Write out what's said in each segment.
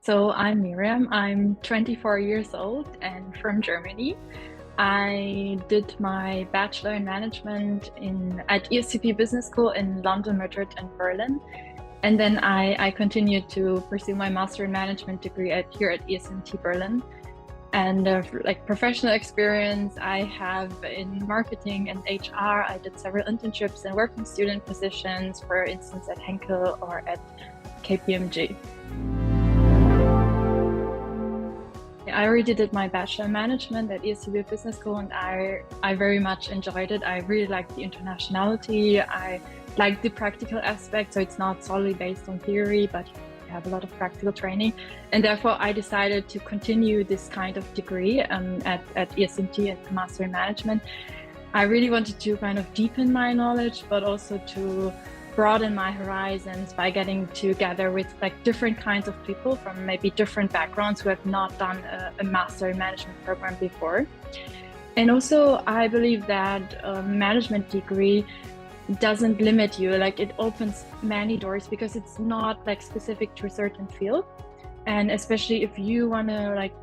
So I'm Miriam. I'm 24 years old and from Germany. I did my bachelor in management at ESCP Business School in London, Madrid, and Berlin. And then I continued to pursue my master in management degree here at ESMT Berlin. And like professional experience I have in marketing and HR. I did several internships and working student positions, for instance, at Henkel or at KPMG. I already did my bachelor in management at ESCP Business School, and I very much enjoyed it. I really liked the internationality. I liked the practical aspect, so it's not solely based on theory, but you have a lot of practical training. And therefore, I decided to continue this kind of degree at ESMT at Master in Management. I really wanted to kind of deepen my knowledge, but also to broaden my horizons by getting together with like different kinds of people from maybe different backgrounds who have not done a master in management program before. And also I believe that a management degree doesn't limit you, like it opens many doors because it's not like specific to a certain field. And especially if you want to like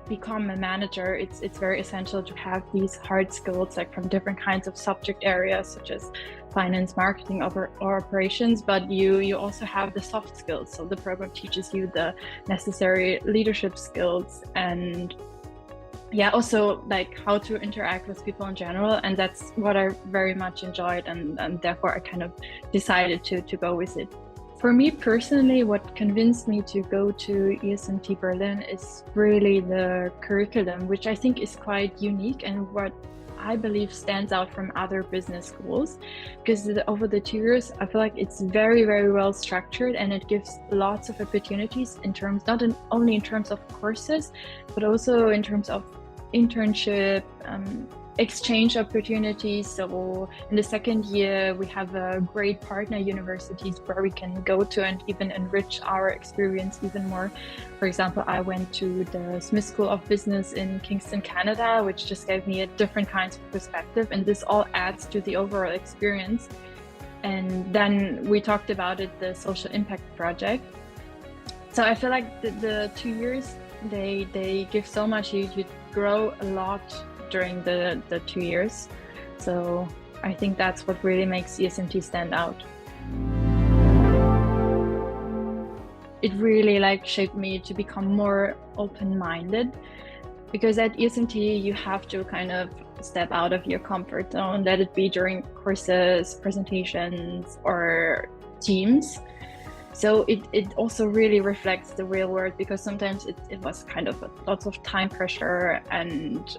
become a manager, it's very essential to have these hard skills like from different kinds of subject areas such as finance, marketing, or operations, but you also have the soft skills. So the program teaches you the necessary leadership skills and also like how to interact with people in general. And that's what I very much enjoyed, and therefore I kind of decided to go with it. For me personally, what convinced me to go to ESMT Berlin is really the curriculum, which I think is quite unique and what I believe stands out from other business schools, because over the 2 years, I feel like it's very, very well structured, and it gives lots of opportunities in terms, not only in terms of courses, but also in terms of internship, exchange opportunities. So in the second year, we have great partner universities where we can go to and even enrich our experience even more. For example, I went to the Smith School of Business in Kingston, Canada, which just gave me a different kind of perspective, and this all adds to the overall experience. And then we talked about it, the social impact project. So I feel like the 2 years, they give so much. You grow a lot during the 2 years. So I think that's what really makes ESMT stand out. It really like shaped me to become more open-minded, because at ESMT you have to kind of step out of your comfort zone, let it be during courses, presentations, or teams. So it also really reflects the real world, because sometimes it was kind of lots of time pressure, and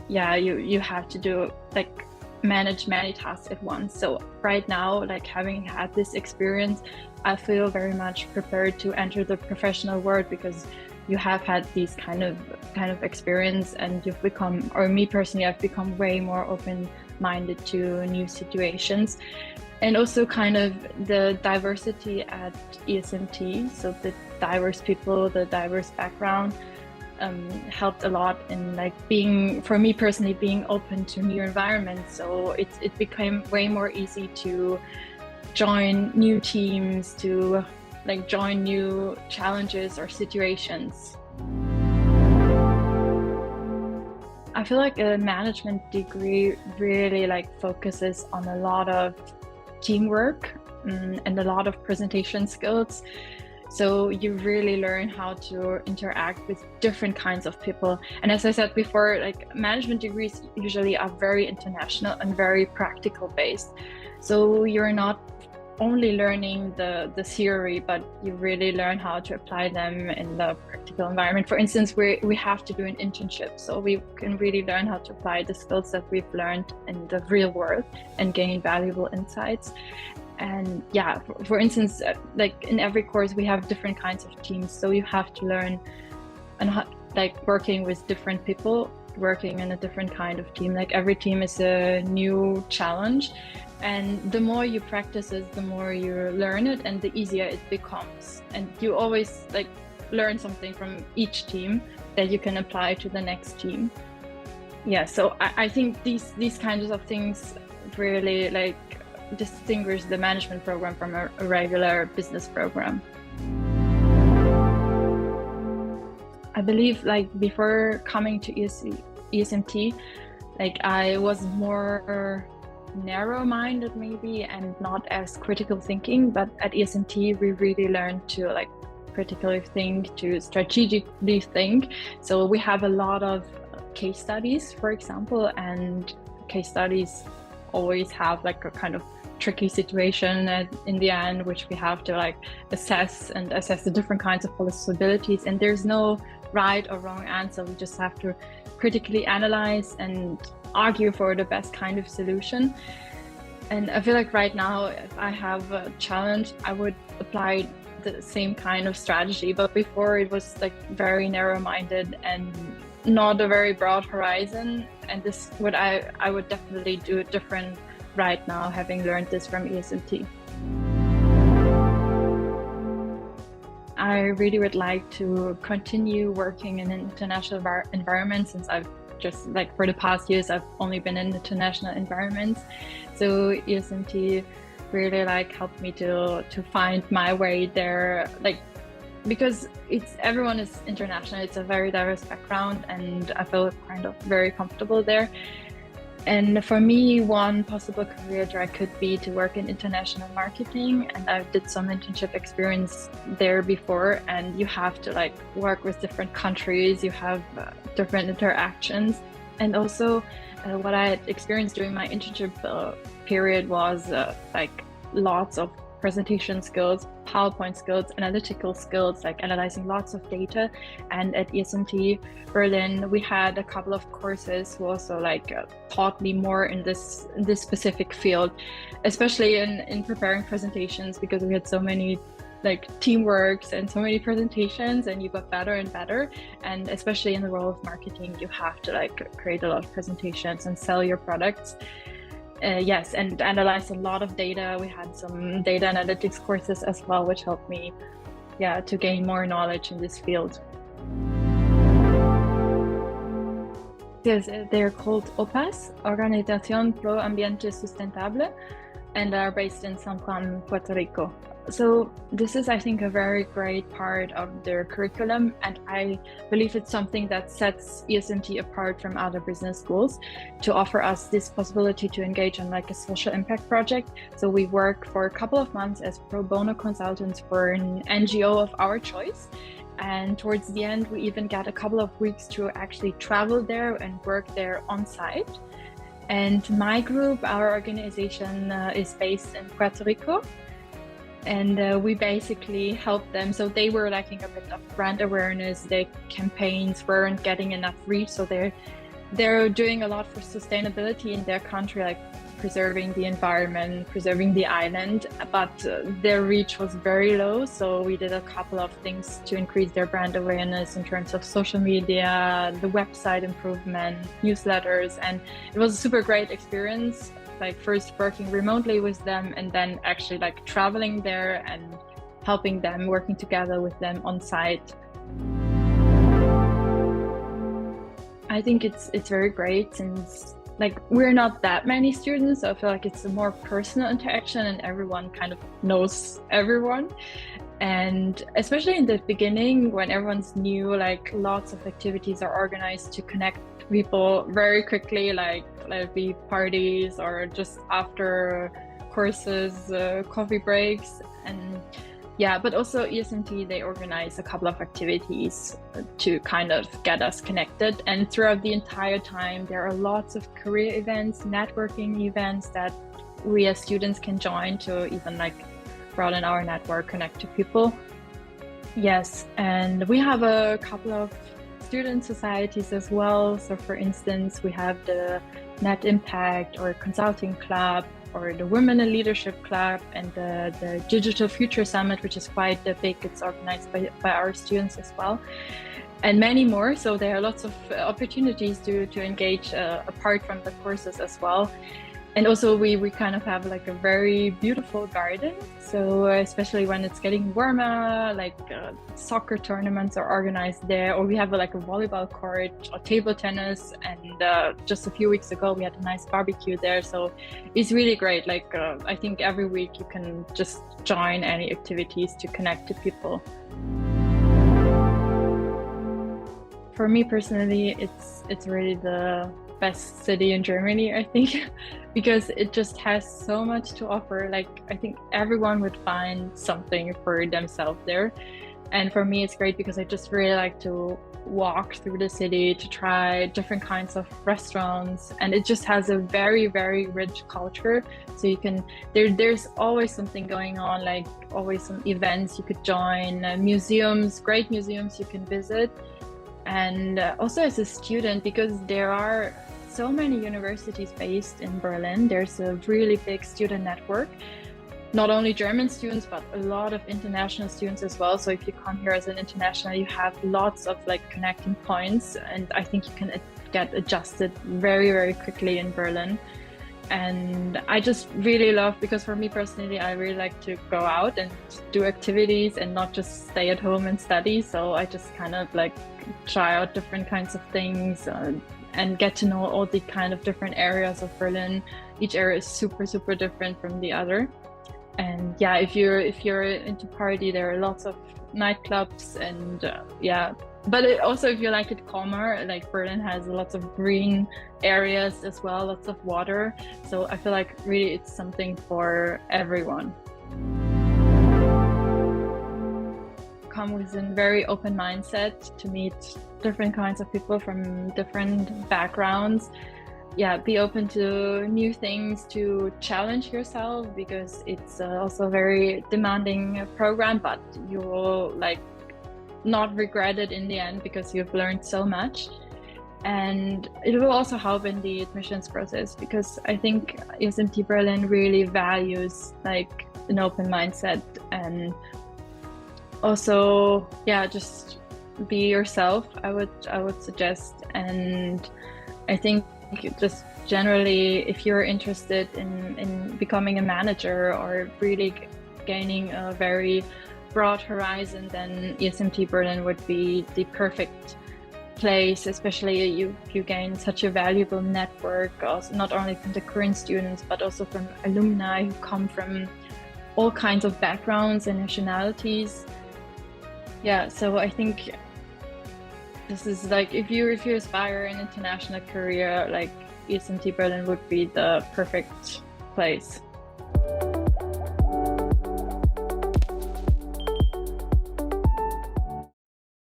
you have to do like manage many tasks at once. So right now, like having had this experience, I feel very much prepared to enter the professional world, because you have had these kind of experience, and you've become, or me personally, I've become way more open-minded to new situations. And also kind of the diversity at ESMT, so the diverse people, the diverse background, helped a lot in like being, for me personally, being open to new environments. So it became way more easy to join new teams, to like join new challenges or situations. I feel like a management degree really like focuses on a lot of teamwork and a lot of presentation skills. So you really learn how to interact with different kinds of people. And as I said before, like management degrees usually are very international and very practical based. So you're not only learning the theory, but you really learn how to apply them in the practical environment. For instance, we have to do an internship, so we can really learn how to apply the skills that we've learned in the real world and gain valuable insights. And for instance, like in every course we have different kinds of teams, so you have to learn and like working with different people, working in a different kind of team. Like every team is a new challenge, and the more you practice it, the more you learn it, and the easier it becomes. And you always like learn something from each team that you can apply to the next team. So I think these kinds of things really like distinguish the management program from a regular business program. I believe like before coming to ESMT, like I was more narrow-minded maybe and not as critical thinking, but at ESMT we really learned to like critically think, to strategically think. So we have a lot of case studies, for example, and case studies always have like a kind of tricky situation in the end, which we have to like assess the different kinds of possibilities, and there's no right or wrong answer. We just have to critically analyze and argue for the best kind of solution. And I feel like right now, if I have a challenge, I would apply the same kind of strategy, but before it was like very narrow-minded and not a very broad horizon, and this would I would definitely do it different right now, having learned this from ESMT. I really would like to continue working in an international environment, since I've just like for the past years I've only been in international environments. So ESMT really like helped me to find my way there, like because everyone is international, it's a very diverse background, and I feel kind of very comfortable there. And for me, one possible career track could be to work in international marketing, and I did some internship experience there before, and you have to like work with different countries, you have different interactions. And also what I had experienced during my internship period was like lots of presentation skills, PowerPoint skills, analytical skills, like analyzing lots of data. And at ESMT Berlin, we had a couple of courses who also like taught me more in this specific field, especially in preparing presentations, because we had so many like teamworks and so many presentations, and you got better and better. And especially in the role of marketing, you have to like create a lot of presentations and sell your products. Yes, and analyze a lot of data. We had some data analytics courses as well, which helped me, to gain more knowledge in this field. Yes, they're called OPAS, Organización Pro Ambiente Sustentable, and are based in San Juan, Puerto Rico. So this is, I think, a very great part of their curriculum, and I believe it's something that sets ESMT apart from other business schools, to offer us this possibility to engage in like a social impact project. So we work for a couple of months as pro bono consultants for an NGO of our choice. And towards the end, we even get a couple of weeks to actually travel there and work there on site. And my group, our organization, is based in Puerto Rico. And we basically helped them. So they were lacking a bit of brand awareness. Their campaigns weren't getting enough reach. So they're doing a lot for sustainability in their country, like preserving the environment, preserving the island, but their reach was very low. So we did a couple of things to increase their brand awareness in terms of social media, the website improvement, newsletters, and it was a super great experience. Like first working remotely with them, and then actually like traveling there and helping them, working together with them on site. I think it's very great, since like we're not that many students, so I feel like it's a more personal interaction and everyone kind of knows everyone. And especially in the beginning, when everyone's new, like lots of activities are organized to connect people very quickly, like let it be parties or just after courses, coffee breaks. And but also ESMT, they organize a couple of activities to kind of get us connected. And throughout the entire time, there are lots of career events, networking events that we as students can join to even like broaden our network, connect to people. Yes, and we have a couple of student societies as well. So for instance, we have the Net Impact or Consulting Club, or the Women in Leadership Club, and the Digital Future Summit, which is quite big. It's organized by our students as well, and many more. So there are lots of opportunities to engage apart from the courses as well. And also we kind of have like a very beautiful garden. So especially when it's getting warmer, like soccer tournaments are organized there, or we have like a volleyball court or table tennis. And just a few weeks ago, we had a nice barbecue there. So it's really great. Like I think every week you can just join any activities to connect to people. for me personally, it's really the best city in Germany, I think, because it just has so much to offer. Like, I think everyone would find something for themselves there. And for me, it's great because I just really like to walk through the city to try different kinds of restaurants, and it just has a very, very rich culture. So you can there's always something going on, like always some events you could join, museums, great museums you can visit. And also as a student, because there are so many universities based in Berlin, there's a really big student network, not only German students, but a lot of international students as well. So if you come here as an international, you have lots of like connecting points, and I think you can get adjusted very, very quickly in Berlin. And I just really love, because for me personally, I really like to go out and do activities and not just stay at home and study. So I just kind of like try out different kinds of things and get to know all the kind of different areas of Berlin. Each area is super, super different from the other. And yeah, if you're into party, there are lots of nightclubs, and yeah. But also, if you like it calmer, like Berlin has lots of green areas as well, lots of water. So I feel like really it's something for everyone. Come with a very open mindset to meet different kinds of people from different backgrounds. Yeah, be open to new things, to challenge yourself, because it's also a very demanding program, but you will like not regret it in the end because you've learned so much. And it will also help in the admissions process, because I think ESMT Berlin really values like an open mindset. And also, yeah, just be yourself, I would suggest. And I think just generally, if you're interested in becoming a manager or really gaining a very broad horizon, then ESMT Berlin would be the perfect place. Especially you gain such a valuable network, also not only from the current students, but also from alumni who come from all kinds of backgrounds and nationalities. Yeah, so I think this is like, if you aspire an international career, like ESMT Berlin would be the perfect place.